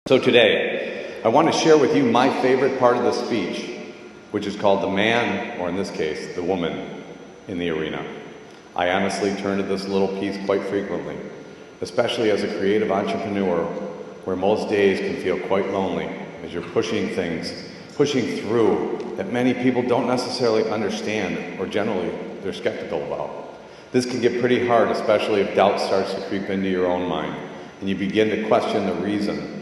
So today, I want to share with you my favorite part of the speech, which is called The Man, or in this case, the woman in the arena. I honestly turn to this little piece quite frequently, especially as a creative entrepreneur, where most days can feel quite lonely as you're pushing through that many people don't necessarily understand or generally they're skeptical about. This can get pretty hard, especially if doubt starts to creep into your own mind and you begin to question the reason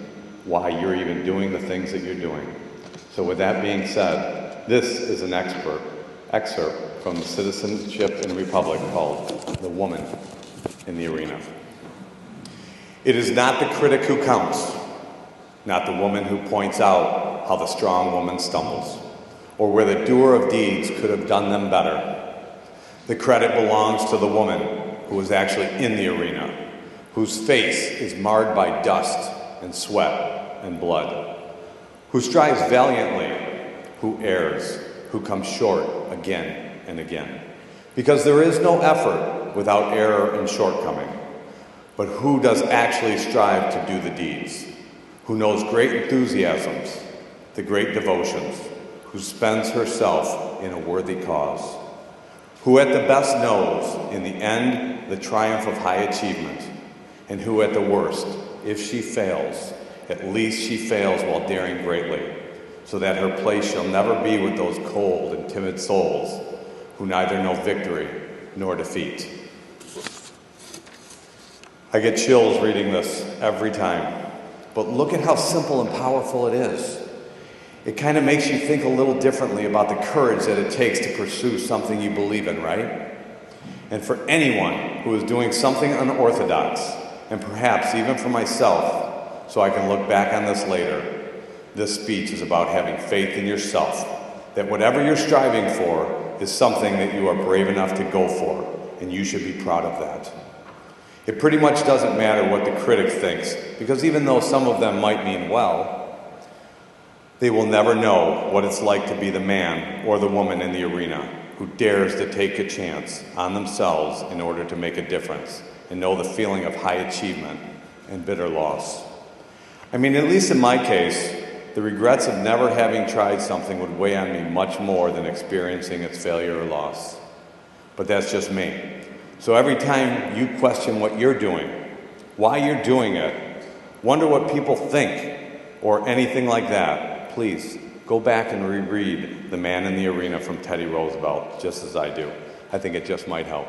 why you're even doing the things that you're doing. So with that being said, this is an excerpt from the Citizenship in a Republic called The Woman in the Arena. It is not the critic who counts, not the woman who points out how the strong woman stumbles, or where the doer of deeds could have done them better. The credit belongs to the woman who is actually in the arena, whose face is marred by dust and sweat and blood, who strives valiantly, who errs, who comes short again and again. Because there is no effort without error and shortcoming, but who does actually strive to do the deeds, who knows great enthusiasms, the great devotions, who spends herself in a worthy cause, who at the best knows in the end the triumph of high achievement, and who at the worst, if she fails, at least she fails while daring greatly, so that her place shall never be with those cold and timid souls who neither know victory nor defeat. I get chills reading this every time, but look at how simple and powerful it is. It kind of makes you think a little differently about the courage that it takes to pursue something you believe in, right? And for anyone who is doing something unorthodox, and perhaps even for myself, so I can look back on this later, this speech is about having faith in yourself, that whatever you're striving for is something that you are brave enough to go for, and you should be proud of that. It pretty much doesn't matter what the critic thinks, because even though some of them might mean well, they will never know what it's like to be the man or the woman in the arena who dares to take a chance on themselves in order to make a difference and know the feeling of high achievement and bitter loss. I mean, at least in my case, the regrets of never having tried something would weigh on me much more than experiencing its failure or loss. But that's just me. So every time you question what you're doing, why you're doing it, wonder what people think, or anything like that, please go back and reread The Man in the Arena from Theodore Roosevelt, just as I do. I think it just might help.